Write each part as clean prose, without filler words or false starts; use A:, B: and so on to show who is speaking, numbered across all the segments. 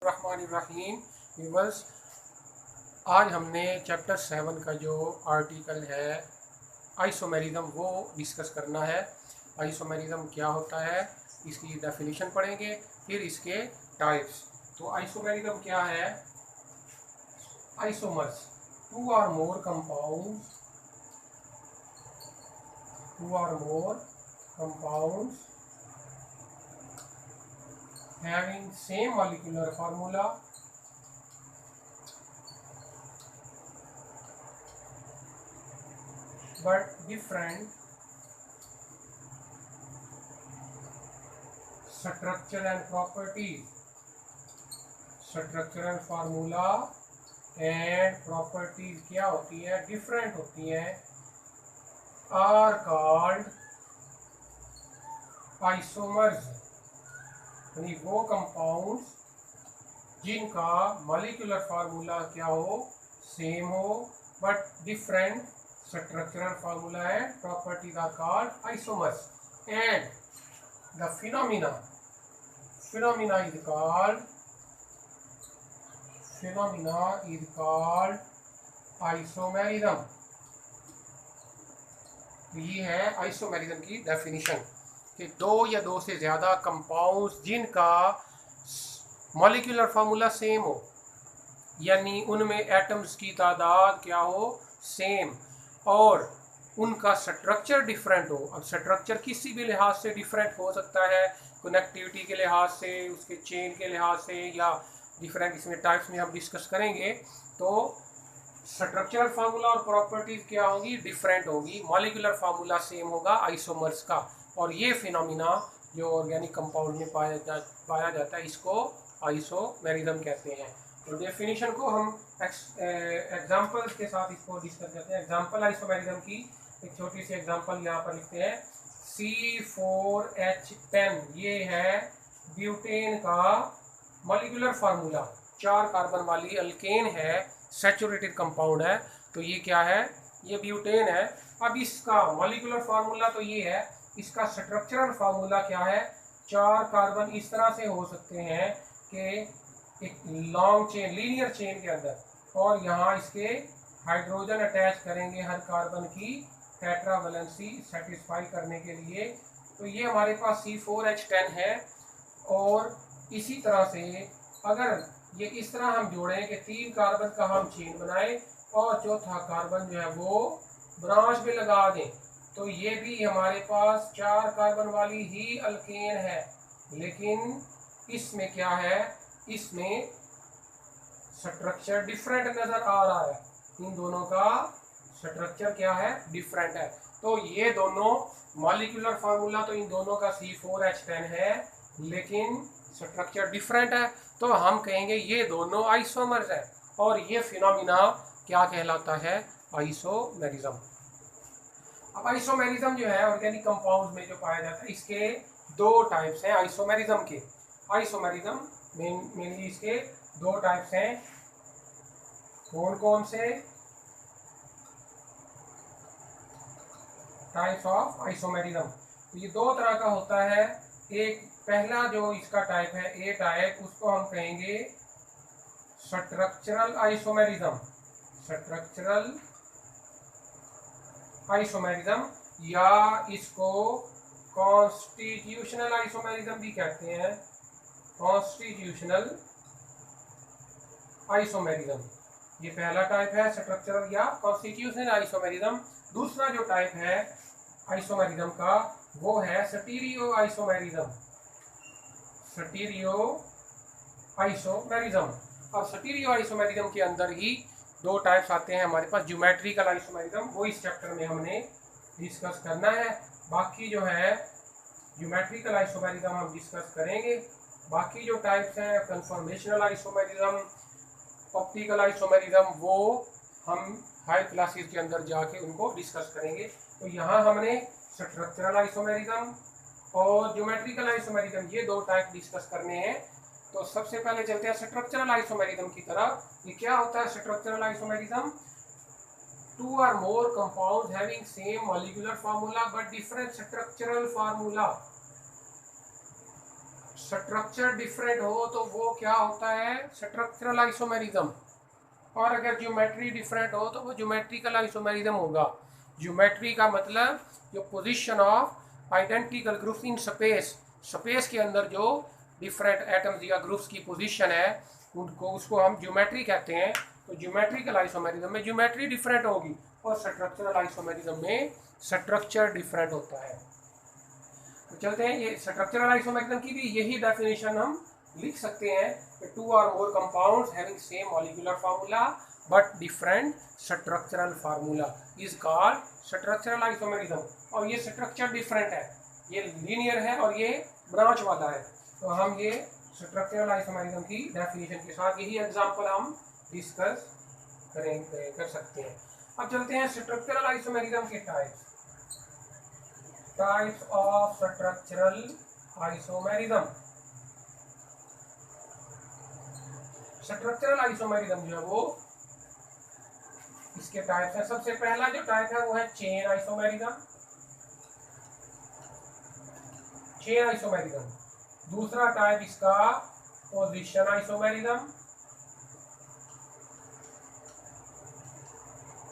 A: रहमानिर्रहीम viewers, आज हमने chapter 7 का जो आर्टिकल है आइसोमेरिज्म वो डिस्कस करना है। आइसोमेरिज्म क्या होता है, इसकी डेफिनेशन पढ़ेंगे, फिर इसके टाइप्स। तो आइसोमेरिज्म क्या है? Isomers, two or more compounds having same molecular formula but different structure and properties. Structure and formula and properties क्या होती है? डिफरेंट होती हैं। आर कॉल्ड आइसोमर्स, यानी वो कंपाउंड्स जिनका मॉलिक्यूलर फार्मूला क्या हो? सेम हो, but different structural formula and properties are called isomers. And the phenomena is called isomerism। तो ये है आइसोमेरिज्म की डेफिनेशन कि दो या दो से ज़्यादा कंपाउंड्स जिनका मॉलिक्यूलर फार्मूला सेम हो, यानी उनमें एटम्स की तादाद क्या हो? सेम, और उनका स्ट्रक्चर डिफरेंट हो। अब स्ट्रक्चर किसी भी लिहाज से डिफरेंट हो सकता है, कनेक्टिविटी के लिहाज से, उसके चेन के लिहाज से, या डिफरेंट इसमें टाइप्स में हम डिस्कस करेंगे। तो स्ट्रक्चरल फार्मूला और प्रॉपर्टीज क्या होगी? डिफरेंट होगी। मॉलिक्यूलर फार्मूला सेम होगा आइसोमर्स का। और ये फिनोमिना जो ऑर्गेनिक कंपाउंड में पाया जाता है, इसको आइसोमेरिज्म कहते हैं। तो डेफिनेशन को हम एग्जांपल्स के साथ इसको डिस्कस करते हैं। एग्जांपल आइसोमेरिज्म की एक छोटी सी एग्जांपल यहाँ पर लिखते हैं। C4H10 ये है ब्यूटेन का मॉलिक्यूलर फार्मूला। 4 कार्बन वाली अल्केन है, सैचुरेटेड कंपाउंड है। तो ये क्या है? ये ब्यूटेन है। अब इसका मॉलिक्यूलर फार्मूला तो ये है, इसका स्ट्रक्चरल फार्मूला क्या है? 4 कार्बन इस तरह से हो सकते हैं कि एक लॉन्ग चेन, लीनियर चेन के अंदर, और यहाँ इसके हाइड्रोजन अटैच करेंगे हर कार्बन की टेट्रावैलेंसी सेटिस्फाई करने के लिए। तो ये हमारे पास C4H10 है। और इसी तरह से अगर ये इस तरह हम जोड़ें कि 3 कार्बन का हम चेन बनाए और चौथा कार्बन जो है वो ब्रांच में लगा दें, तो ये भी हमारे पास 4 कार्बन वाली ही अल्केन है। लेकिन इसमें क्या है? इसमें स्ट्रक्चर डिफरेंट नजर आ रहा है। इन दोनों का स्ट्रक्चर क्या है? डिफरेंट है। तो ये दोनों मॉलिक्यूलर फार्मूला तो इन दोनों का C4H10 है, लेकिन स्ट्रक्चर डिफरेंट है। तो हम कहेंगे ये दोनों आइसोमर्स है। और ये फिनोमिना क्या कहलाता है? आइसोमेरिज्म। अब आइसोमेरिज्म जो है ऑर्गेनिक कंपाउंड में जो पाया जाता है, इसके 2 टाइप्स हैं आइसोमेरिज्म के। आइसोमेरिज्म मेनली इसके 2 टाइप्स हैं। कौन कौन से टाइप्स ऑफ आइसोमेरिज्म? तो ये 2 तरह का होता है। एक पहला जो इसका टाइप है, ए टाइप, उसको हम कहेंगे स्ट्रक्चरल आइसोमेरिज्म। स्ट्रक्चरल आइसोमेरिज्म, या इसको कॉन्स्टिट्यूशनल आइसोमेरिज्म भी कहते हैं। कॉन्स्टिट्यूशनल आइसोमेरिज्म, ये पहला टाइप है स्ट्रक्चरल या कॉन्स्टिट्यूशनल आइसोमेरिज्म। दूसरा जो टाइप है आइसोमेरिज्म का, वो है स्टीरियो आइसोमेरिज्म। Stereo isomerism. और स्टीरियो आइसोमेरिज्म के अंदर ही 2 टाइप्स आते हैं हमारे पास। ज्योमेट्रिकल आइसोमेरिज्म, वो इस चैप्टर में हमने डिस्कस करना है। बाकी जो है ज्योमेट्रिकल आइसोमेरिज्म हम डिस्कस करेंगे। बाकी जो टाइप्स हैं कन्फॉर्मेशनल आइसोमेरिज्म, ऑप्टिकल आइसोमेरिज्म, वो हम हाई क्लासेस के अंदर जाके उनको डिस्कस करेंगे। तो यहाँ हमने स्ट्रक्चरल आइसोमेरिज्म और ज्योमेट्रिकल आइसोमेरिज्म, ये 2 टाइप डिस्कस करने हैं। तो सबसे पहले चलते हैं स्ट्रक्चरल आइसोमेरिज्म की तरफ। ये क्या होता है structural isomerism? 2 or more compounds having same molecular formula but different structural formula। Structure different हो तो वो क्या होता है, स्ट्रक्चरल आइसोमेरिज्म। और अगर ज्योमेट्री डिफरेंट हो तो वो ज्योमेट्रिकल आइसोमेरिज्म होगा। ज्योमेट्री का मतलब जो position of identical groups in space, space के अंदर जो डिफरेंट एटम्स या ग्रुप्स की पोजीशन है उनको, उसको हम ज्योमेट्री कहते हैं। तो ज्योमेट्रिकल आइसोमेरिज्म में ज्योमेट्री डिफरेंट होगी और स्ट्रक्चरल आइसोमेरिज्म में स्ट्रक्चर डिफरेंट होता है। तो चलते हैं, ये स्ट्रक्चरल आइसोमेरिज्म की भी यही डेफिनेशन हम लिख सकते हैं कि two or more compounds having same molecular formula but different structural formula is called structural isomerism. और ये स्ट्रक्चर डिफरेंट है, ये लीनियर है और ये ब्रांच वाला है। तो हम ये स्ट्रक्चरल आइसोमेरिज्म की डेफिनेशन के साथ यही एग्जांपल हम डिस्कस कर सकते हैं। अब चलते हैं स्ट्रक्चरल आइसोमेरिज्म के types. Types of structural isomerism. Structural isomerism जो है वो इसके टाइप्स है। सबसे पहला जो टाइप है वो है चेन आइसोमेरिज्म। Chain isomerism. दूसरा टाइप इसका पोजीशन आइसोमेरिज्म।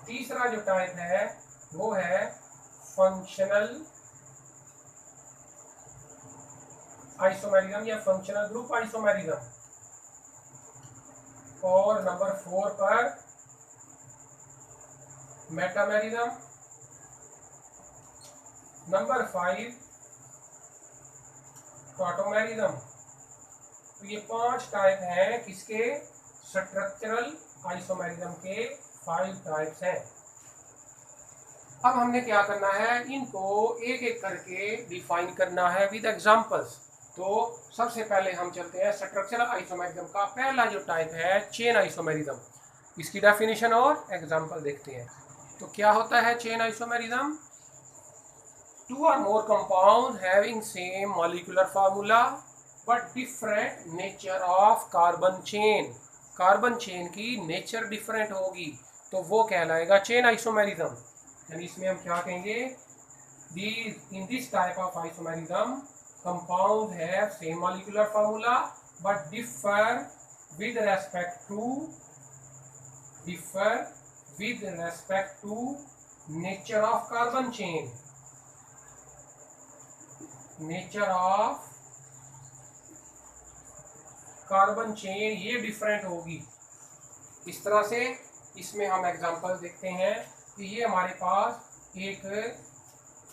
A: तीसरा जो टाइप है वो है फंक्शनल आइसोमेरिज्म या फंक्शनल ग्रुप आइसोमेरिज्म। और नंबर 4 पर मेटामेरिज्म। Number 5 tautomerism. तो ये 5 टाइप हैं किसके, स्ट्रक्चरल आइसोमेरिज्म के 5 टाइप्स हैं। अब हमने क्या करना है, इनको एक एक करके डिफाइन करना है विद एग्जांपल्स। तो सबसे पहले हम चलते हैं स्ट्रक्चरल आइसोमेरिज्म का पहला जो टाइप है चेन आइसोमेरिज्म। इसकी डेफिनेशन और एग्जांपल देखते हैं। तो क्या होता है chain isomerism, two or more compound having same molecular formula but different nature of carbon chain. Carbon chain की नेचर डिफरेंट होगी तो वो कहलाएगा चेन आइसोमेरिज्म। यानी इसमें हम क्या कहेंगे, in this type of isomerism compounds have same molecular formula but differ with respect to nature of carbon chain. nature of carbon chain ये डिफरेंट होगी। इस तरह से इसमें हम एग्जांपल देखते हैं कि ये हमारे पास एक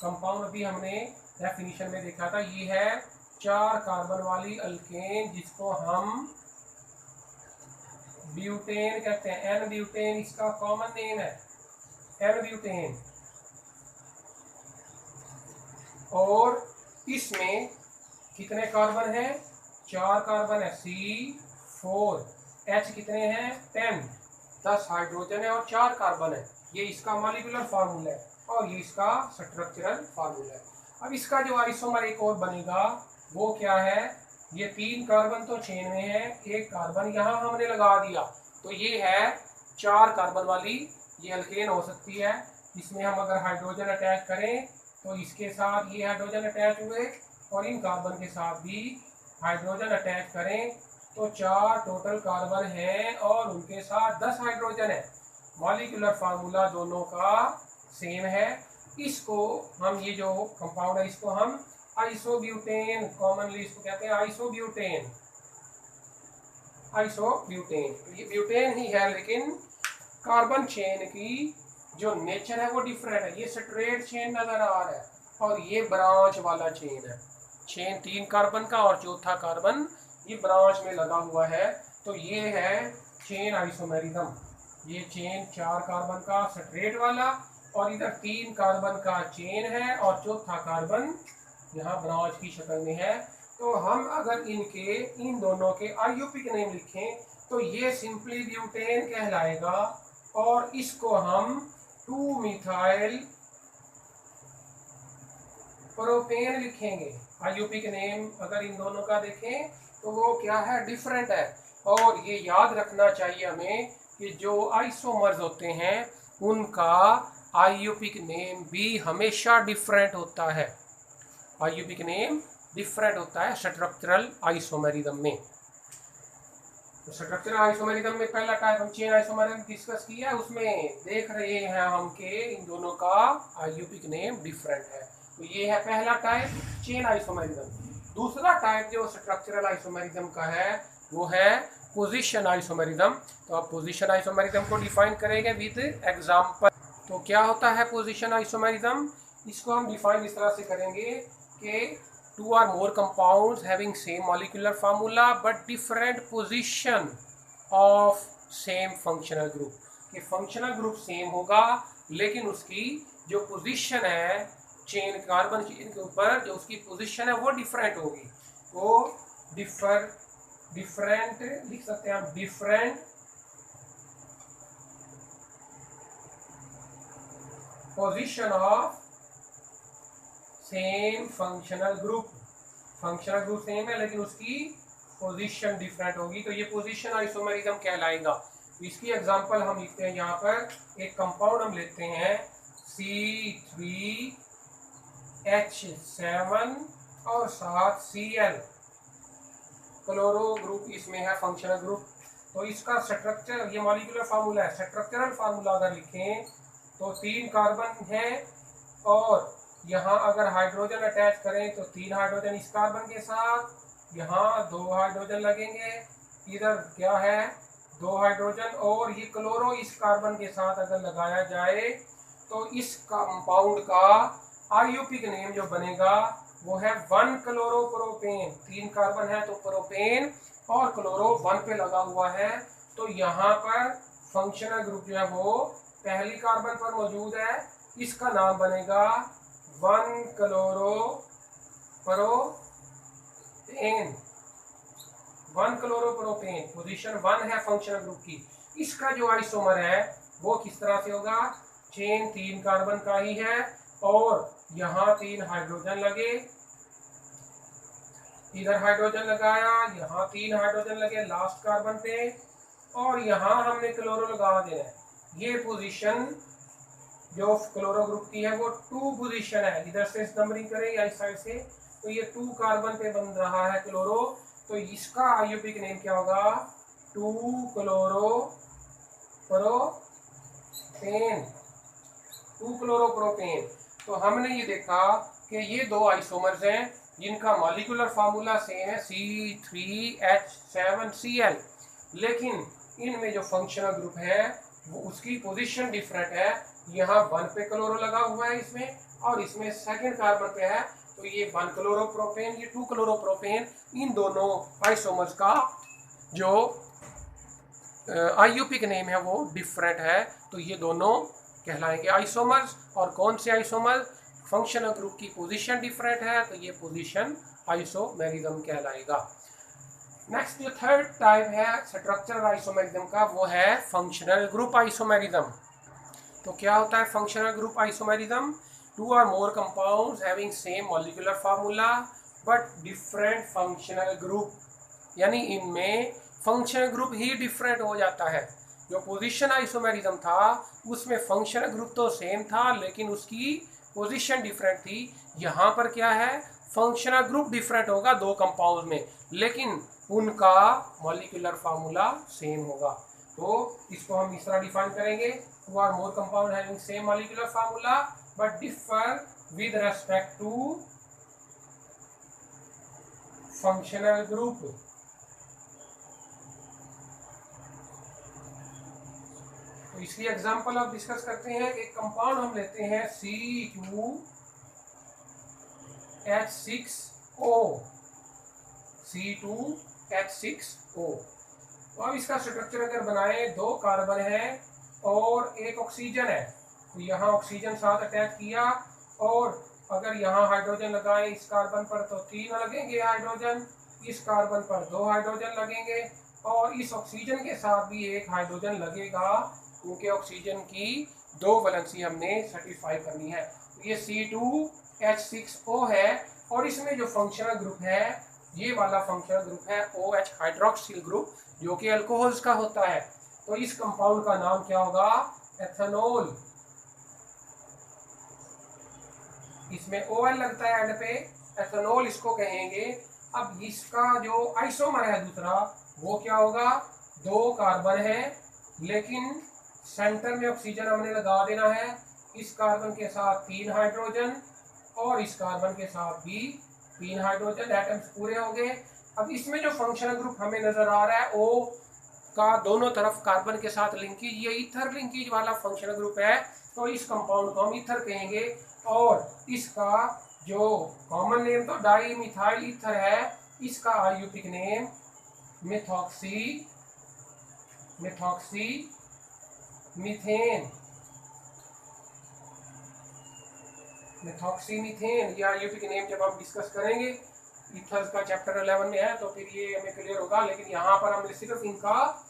A: कंपाउंड अभी हमने डेफिनेशन में देखा था, ये है 4 कार्बन वाली अल्केन जिसको हम ब्यूटेन कहते हैं। एन ब्यूटेन इसका कॉमन नेम है, एन ब्यूटेन। और इसमें कितने कार्बन हैं, 4 कार्बन है, C4। H कितने हैं, 10 हाइड्रोजन है और 4 कार्बन है। ये इसका मॉलिक्यूलर फार्मूला है और ये इसका स्ट्रक्चरल फार्मूला है। अब इसका जो आइसोमर एक और बनेगा वो क्या है, ये 3 कार्बन तो चेन में है, 1 कार्बन यहाँ हमने लगा दिया, तो ये है 4 कार्बन वाली ये अल्केन हो सकती है। इसमें हम अगर हाइड्रोजन अटैच करें तो इसके साथ ये हाइड्रोजन अटैच हुए और इन कार्बन के साथ भी हाइड्रोजन अटैच करें तो 4 टोटल कार्बन हैं और उनके साथ 10 हाइड्रोजन है। मॉलिक्यूलर फार्मूला दोनों का सेम है। इसको हम, ये जो कंपाउंड है इसको हम आइसोब्यूटेन, कॉमनली इसको कहते हैं आइसोब्यूटेन। ये ब्यूटेन ही है लेकिन कार्बन चेन की जो नेचर है वो डिफरेंट है। ये स्ट्रेट चेन नजर आ रहा है और ये ब्रांच वाला चेन है। चेन 3 कार्बन का और चौथा कार्बन ये ब्रांच में लगा हुआ है। तो ये है चेन आइसोमेरिज्म। ये चेन 4 कार्बन का स्ट्रेट वाला और इधर 3 कार्बन का चेन है और चौथा कार्बन यहाँ ब्रांच की शक्ल में है। तो हम अगर इन दोनों के आईयूपी नेम लिखें तो ये सिंपली ब्यूटेन कहलाएगा और इसको हम 2 मिथाइल प्रोपेन लिखेंगे। आईयूपी के नेम अगर इन दोनों का देखें तो वो क्या है, डिफरेंट है। और ये याद रखना चाहिए हमें कि जो आइसोमर्स होते हैं उनका आईयूपी नेम भी हमेशा डिफरेंट होता है। आईयूपी नेम डिफरेंट होता है स्ट्रक्चरल आइसोमेरिज्म में। तो स्ट्रक्चरल आइसोमेरिज्म में पहला टाइप हम चेन आइसोमेरिज्म डिस्कस किया, उसमें देख रहे हैं हम के इन दोनों का आईयूपीक नेम डिफरेंट है। तो ये है पहला टाइप चेन आइसोमेरिज्म। दूसरा टाइप जो स्ट्रक्चरल आइसोमेरिज्म का है वो है पोजीशन आइसोमेरिज्म। तो आप पोजीशन आइसोमेरिज्म को डिफाइन करेंगे विद एग्जांपल। तो क्या होता है पोजीशन आइसोमेरिज्म? इसको हम डिफाइन इस तरह से करेंगे कि two or more compounds having same molecular formula but different position of same functional group। कि फंक्शनल ग्रुप सेम होगा लेकिन उसकी जो पोजीशन है चेन कार्बन चेन के ऊपर जो उसकी पोजीशन है वो डिफरेंट होगी। तो डिफरेंट लिख सकते हैं आप, different position of same functional group. Functional group same है लेकिन उसकी पोजीशन डिफरेंट होगी, तो ये पोजीशन आइसोमेरिज्म कहलाएगा। तो इसकी एग्जांपल हम लिखते हैं यहाँ पर, एक कंपाउंड हम लेते हैं C3H7 और साथ Cl, क्लोरो ग्रुप इसमें है फंक्शनल ग्रुप। तो इसका स्ट्रक्चर, ये मॉलिक्यूलर फार्मूला है, स्ट्रक्चरल फार्मूला अगर लिखें तो 3 कार्बन है और यहाँ अगर हाइड्रोजन अटैच करें तो 3 हाइड्रोजन इस कार्बन के साथ, यहाँ 2 हाइड्रोजन लगेंगे, इधर क्या है 2 हाइड्रोजन, और ये क्लोरो इस कार्बन के साथ अगर लगाया जाए तो इस कंपाउंड का आईयूपीक नेम जो बनेगा वो है 1 क्लोरोप्रोपेन। 3 कार्बन है तो प्रोपेन और क्लोरो 1 पे लगा हुआ है, तो यहाँ पर फंक्शनल ग्रुप जो है वो पहली कार्बन पर मौजूद है, इसका नाम बनेगा 1 क्लोरोप्रोपेन। 1 क्लोरोप्रोपेन पोजीशन 1 है फंक्शनल ग्रुप की। इसका जो आइसोमर है वो किस तरह से होगा, चेन 3 कार्बन का ही है और यहाँ 3 हाइड्रोजन लगे, इधर हाइड्रोजन लगाया, यहाँ 3 हाइड्रोजन लगे लास्ट कार्बन पे, और यहाँ हमने क्लोरो लगा देना है। ये पोजीशन जो क्लोरो ग्रुप की है वो 2 पोजीशन है, इधर से नंबरिंग करें या इस साइड से, तो ये 2 कार्बन पे बन रहा है क्लोरो, तो इसका आईयूपीक नेम क्या होगा 2 क्लोरोप्रोपेन। 2 क्लोरोप्रोपेन। तो हमने ये देखा कि ये 2 आइसोमर्स हैं जिनका मॉलिक्यूलर फार्मूला सेम है C3H7Cl, लेकिन इनमें जो फंक्शनल ग्रुप है वो उसकी पोजीशन डिफरेंट है। यहाँ 1 पे क्लोरो लगा हुआ है इसमें और इसमें सेकंड कार्बन पे है, तो ये 1 क्लोरोप्रोपेन, ये 2 क्लोरोप्रोपेन, इन दोनों आइसोमर्स का जो आईयूपीक नेम है वो डिफरेंट है। तो ये दोनों कहलाएंगे आइसोमर्स। और कौन से आइसोमर्स? फंक्शनल ग्रुप की पोजीशन डिफरेंट है तो ये पोजीशन आइसोमेरिज्म कहलाएगा। नेक्स्ट जो थर्ड टाइप है स्ट्रक्चरल आइसोमेरिज्म का वो है फंक्शनल ग्रुप आइसोमेरिज्म। तो क्या होता है functional group isomerism? 2 or more compounds having same molecular formula but different functional group, यानी इनमें फंक्शनल ग्रुप ही डिफरेंट हो जाता है। जो पोजीशन आइसोमेरिज्म था उसमें फंक्शनल ग्रुप तो सेम था लेकिन उसकी पोजीशन डिफरेंट थी। यहाँ पर क्या है, फंक्शनल ग्रुप डिफरेंट होगा 2 कंपाउंड में लेकिन उनका मॉलिक्यूलर फार्मूला सेम होगा। तो इसको हम इस तरह डिफाइन करेंगे, 2 or more compound having same molecular formula but differ with respect to functional group। तो इसकी एग्जांपल अब डिस्कस करते हैं। एक कंपाउंड हम लेते हैं C2H6O। C2H6O। तो अब इसका स्ट्रक्चर अगर बनाए, 2 कार्बन है और 1 ऑक्सीजन है, तो यहाँ ऑक्सीजन साथ अटैच किया और अगर यहाँ हाइड्रोजन लगाए इस कार्बन पर तो 3 लगेंगे हाइड्रोजन, इस कार्बन पर 2 हाइड्रोजन लगेंगे और इस ऑक्सीजन के साथ भी 1 हाइड्रोजन लगेगा क्योंकि ऑक्सीजन की 2 वैलेंसी हमने सर्टिफाई करनी है। तो ये C2H6O है और इसमें जो फंक्शनल ग्रुप है ये वाला फंक्शनल ग्रुप है OH हाइड्रोक्सिल ग्रुप जो कि अल्कोहल्स का होता है। तो इस कंपाउंड का नाम क्या होगा, एथेनॉल। इसमें OL लगता है एंड पे, एथेनॉल इसको कहेंगे। अब इसका जो आइसोमर है दूसरा वो क्या होगा, 2 कार्बन है लेकिन सेंटर में ऑक्सीजन हमने लगा देना है। इस कार्बन के साथ 3 हाइड्रोजन और इस कार्बन के साथ भी 3 हाइड्रोजन, एटम्स पूरे हो गए। अब इसमें जो फंक्शनल ग्रुप हमें नजर आ रहा है ओ का दोनों तरफ कार्बन के साथ लिंकेज, ये ईथर लिंकेज वाला फंक्शनल ग्रुप है, तो इस कंपाउंड को हम ईथर कहेंगे। और इसका जो कॉमन नेम तो डाई मिथाइल ईथर है, इसका IUPAC name methoxy methane, methoxy methane. ये आयुपिक नेम जब हम डिस्कस करेंगे ईथर्स का चैप्टर 11 में है तो फिर ये हमें क्लियर होगा। लेकिन यहाँ पर हमने सिर्फ इनका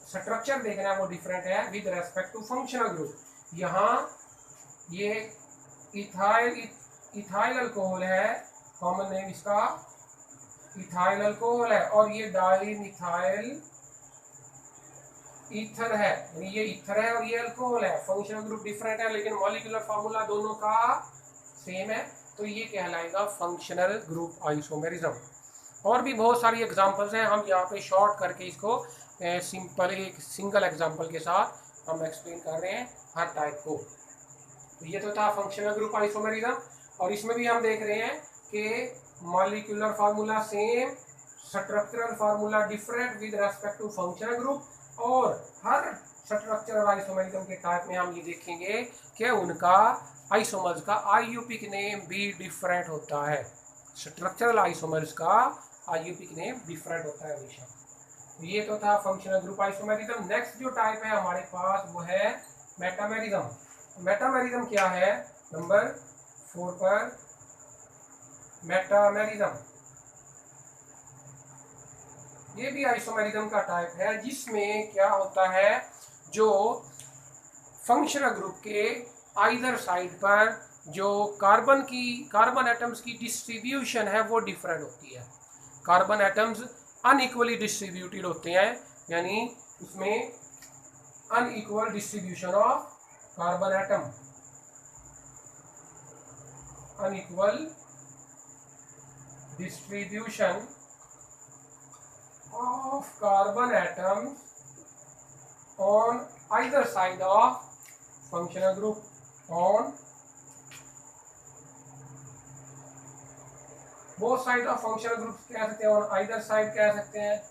A: स्ट्रक्चर देखना है, वो डिफरेंट है with respect to functional group. यहाँ ये इथाइल अल्कोहल है, कॉमन नेम इसका इथाइल अल्कोहल है, और ये डाई मिथाइल ईथर है, यानी ये ईथर है और ये अल्कोहल है। फंक्शनल ग्रुप डिफरेंट है लेकिन मॉलिक्यूलर फार्मूला दोनों का सेम है, तो ये कहलाएगा फंक्शनल ग्रुप आइसोमेरिज्म। और भी बहुत सारी एग्जांपल्स हैं, हम यहाँ पे शॉर्ट करके इसको सिंपल एक सिंगल एग्जांपल के साथ हम एक्सप्लेन कर रहे हैं हर टाइप को। तो ये तो था फंक्शनल ग्रुप आइसोमेरिज्म, और इसमें भी हम देख रहे हैं कि molecular formula same, structural formula different with respect to functional group. और हर स्ट्रक्चरल आइसोमेरिज्म के टाइप में हम ये देखेंगे कि उनका आइसोमर्स का आईयूपिक नेम भी डिफरेंट होता है। स्ट्रक्चरल आइसोमर्स का आईयूपिक नेम डिफरेंट होता है हमेशा। तो ये तो था फंक्शनल ग्रुप आइसोमेरिज्म। नेक्स्ट जो टाइप है हमारे पास वो है मेटामेरिज्म। मेटामेरिज्म क्या है, नंबर 4 पर मेटामेरिज्म। ये भी आइसोमेरिज्म का टाइप है जिसमें क्या होता है, जो फंक्शनल ग्रुप के आइदर साइड पर जो कार्बन एटम्स की डिस्ट्रीब्यूशन है वो डिफरेंट होती है। कार्बन एटम्स अनइक्वली डिस्ट्रीब्यूटेड होते हैं, यानी उसमें unequal distribution of carbon atom, unequal distribution of carbon atoms on either side of functional group, on both sides of functional groups कह सकते हैं, on either side कह सकते हैं।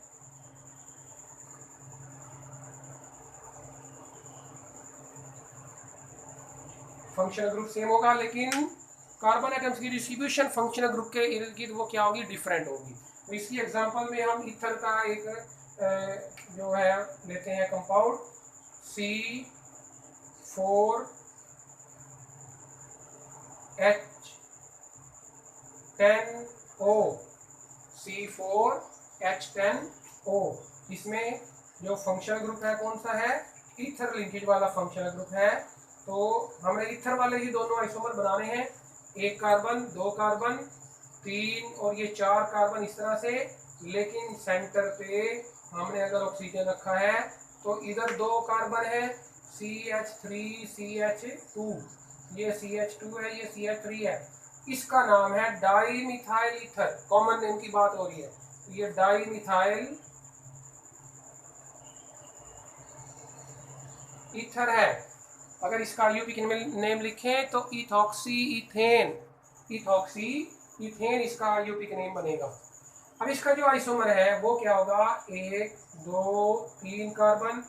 A: फंक्शनल ग्रुप सेम होगा लेकिन कार्बन एटम्स की डिस्ट्रीब्यूशन फंक्शनल ग्रुप के इर्द गिर्द वो क्या होगी, डिफरेंट होगी। तो इसकी एग्जांपल में हम ईथर का एक जो है लेते हैं कंपाउंड C4H10O। इसमें जो फंक्शनल ग्रुप है कौन सा है, ईथर लिंकेज वाला फंक्शनल ग्रुप है। तो हमने ईथर वाले ही दोनों आइसोमर बनाने हैं, 1 कार्बन 2 कार्बन 3 और ये 4 कार्बन इस तरह से। लेकिन सेंटर पे हमने अगर ऑक्सीजन रखा है तो इधर 2 कार्बन है, CH3 CH2, ये CH2 है ये CH3 है। इसका नाम है di methyl ether, common name की बात हो रही है। ये डाई मिथाइल ईथर है। अगर इसका आईयूपिक नेम लिखें तो इथॉक्सी इथेन इसका आईयूपिक नेम बनेगा। अब इसका जो आइसोमर है वो क्या होगा, 1 2 3 कार्बन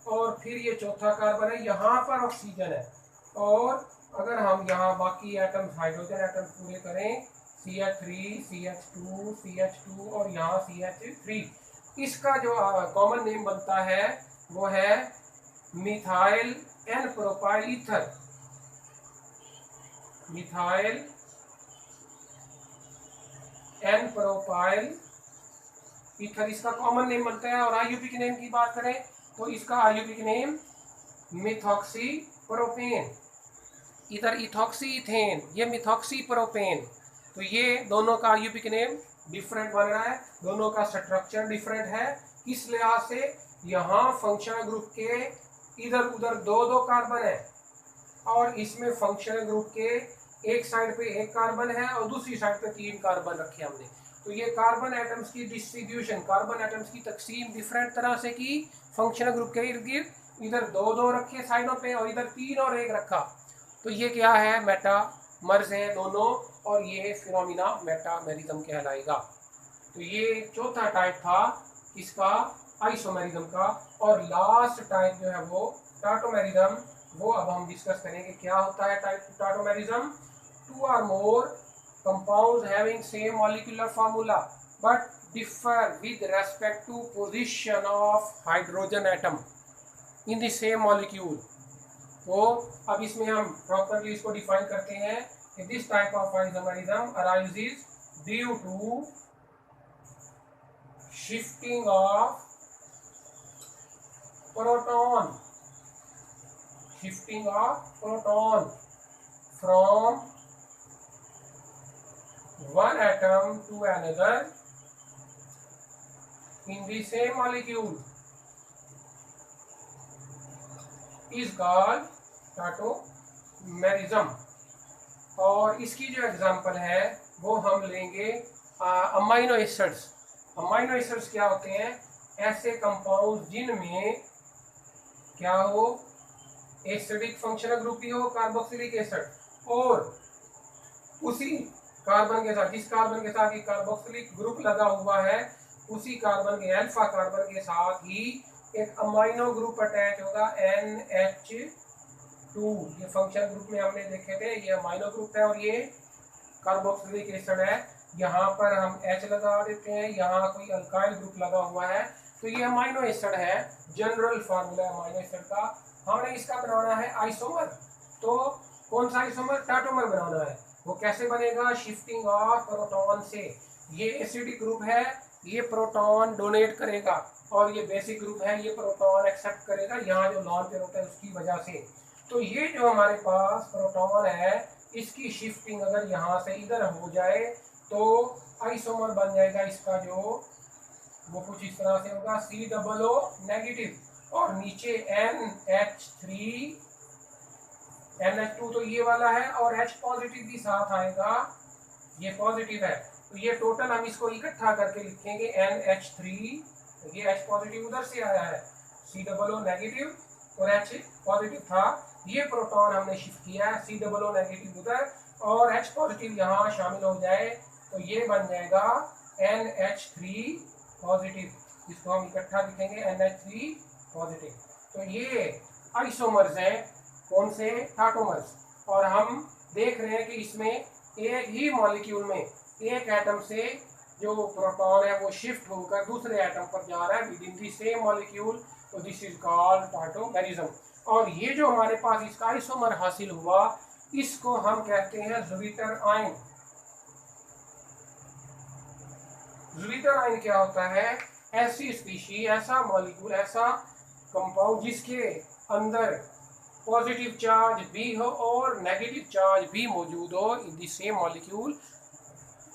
A: और फिर ये चौथा कार्बन है, यहाँ पर ऑक्सीजन है। और अगर हम यहाँ बाकी एटम्स हाइड्रोजन एटम्स पूरे करें, CH3 CH2 CH2 और यहाँ CH3, इसका जो कॉमन नेम बनता है वो है methyl n propyl ether, methyl n propyl ether इसका कॉमन नेम बनता है। और आईयूपिक नेम की बात करें तो इसका आईयूपिक नेम मिथॉक्सी प्रोपेन, इधर इथॉक्सी इथेन, ये मिथॉक्सी प्रोपेन। तो ये दोनों का आईयूपिक नेम डिफरेंट बन रहा है, दोनों का स्ट्रक्चर डिफरेंट है। इस लिहाज से यहाँ फंक्शनल ग्रुप के इधर उधर 2 कार्बन है और इसमें फंक्शनल ग्रुप के एक साइड पे एक कार्बन है और दूसरी साइड पे 3 कार्बन रखे हमने। तो ये कार्बन एटम्स की डिस्ट्रीब्यूशन, कार्बन एटम्स की तकसीम डिफरेंट तरह से की फंक्शनल ग्रुप के इर्द गिर्द। इधर 2 रखे साइडों पे और इधर 3 और 1 रखा। तो ये क्या है, मेटामर्स है दोनों, और ये फिनोमिना मेटामेरिज्म कहलाएगा। तो ये चौथा टाइप था इसका आइसोमेरिज्म का। और लास्ट टाइप जो है वो टाटोमेरिज्म, वो अब हम डिस्कस करेंगे क्या होता है type tautomerism. 2 or more compounds having same molecular formula but differ with respect to position of hydrogen atom in the same molecule। तो अब इसमें हम प्रॉपरली इसको डिफाइन करते हैं कि this type of isomerism arises due to shifting of proton from one atom to another in the same molecule is called tautomerism. और इसकी जो एग्जांपल है वो हम लेंगे अमाइनो एसिड्स। अमाइनो एसिड्स क्या होते हैं, ऐसे कंपाउंड जिनमें क्या हो, एसिडिक फंक्शनल ग्रुप ही हो, कार्बोक्सिलिक एसिड, और उसी कार्बन के साथ, जिस कार्बन के साथ ये कार्बोक्सिलिक ग्रुप लगा हुआ है, उसी कार्बन के अल्फा कार्बन के साथ ही एक अमाइनो ग्रुप अटैच होगा NH2। ये फंक्शनल ग्रुप में हमने देखे थे, ये अमाइनो ग्रुप है और ये कार्बोक्सिलिक एसिड है। यहाँ पर हम H लगा देते हैं, यहाँ कोई अल्काइल ग्रुप लगा हुआ है, तो ये अमाइनो एसिड है। जनरल फार्मूला अमाइनो एसिड का, हमने इसका बनाना है आइसोमर। तो कौन सा आइसोमर, टाटोमर बनाना है। वो कैसे बनेगा, शिफ्टिंग ऑफ प्रोटॉन से। ये एसिडिक ग्रुप है, ये प्रोटॉन डोनेट करेगा, और ये बेसिक ग्रुप है, ये प्रोटॉन एक्सेप्ट करेगा, यहाँ जो नॉन पेयर होता है उसकी वजह से। तो ये जो हमारे पास प्रोटॉन है, इसकी शिफ्टिंग अगर यहाँ से इधर हो जाए तो आइसोमर बन जाएगा इसका, जो वो कुछ इस तरह से होगा, COO नेगेटिव, और नीचे NH3 NH2 तो ये वाला है, और H पॉजिटिव भी साथ आएगा, ये पॉजिटिव है। तो ये टोटल हम इसको इकट्ठा करके लिखेंगे NH3, ये H पॉजिटिव उधर से आया है, COO नेगेटिव और H पॉजिटिव था, ये प्रोटॉन हमने शिफ्ट किया है, COO नेगेटिव उधर और H पॉजिटिव यहाँ शामिल हो जाए, तो ये बन जाएगा NH3 पॉजिटिव, जिसको हम इकट्ठा लिखेंगे NH3 पॉजिटिव। तो ये आइसोमर्स हैं, कौन से, टाटोमर्स। और हम देख रहे हैं कि इसमें एक ही मॉलिक्यूल में एक एटम से जो प्रोटॉन है वो शिफ्ट होकर दूसरे एटम पर जा रहा है with in the same molecule, तो दिस इज कॉल्ड टाटोमेरिज्म। और ये जो हमारे पास इसका आइसोमर हासिल हुआ, इसको हम कहते हैं ज़्विटर आयन। ज़्विटर आयन क्या होता है, ऐसी स्पीशी, ऐसा मॉलिक्यूल, ऐसा कंपाउंड जिसके अंदर पॉजिटिव चार्ज भी हो और नेगेटिव चार्ज भी मौजूद हो in the same molecule.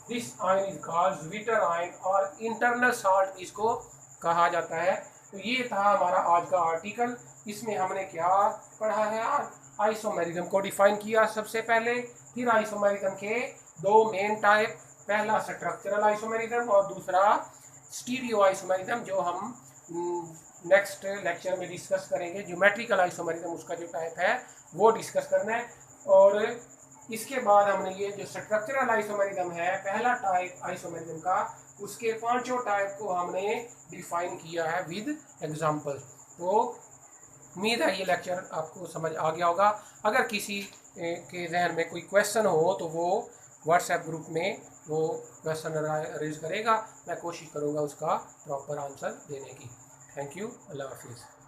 A: This ion is called zwitter ion, और इंटरनल साल्ट इसको कहा जाता है। तो ये था हमारा आज का आर्टिकल। इसमें हमने क्या पढ़ा है, आइसोमेरिज्म को डिफाइन किया सबसे पहले, फिर आइसोमेरिज्म के 2 मेन टाइप, पहला स्ट्रक्चरल आइसोमेरिज्म और दूसरा स्टीरियो आइसोमेरिज्म, जो हम नेक्स्ट लेक्चर में डिस्कस करेंगे। ज्योमेट्रिकल आइसोमेरिज्म उसका जो टाइप है वो डिस्कस करना है। और इसके बाद हमने ये जो स्ट्रक्चरल आइसोमेरिज्म है, पहला टाइप आइसोमेरिज्म का, उसके 5 टाइप को हमने डिफाइन किया है विद एग्जांपल। तो उम्मीद है ये लेक्चर आपको समझ आ गया होगा। अगर किसी के जहन में कोई क्वेश्चन हो तो वो व्हाट्सएप ग्रुप में वो क्वेश्चन रेज करेगा, मैं कोशिश करूँगा उसका प्रॉपर आंसर देने की। थैंक यू, अल्लाह हाफिज़।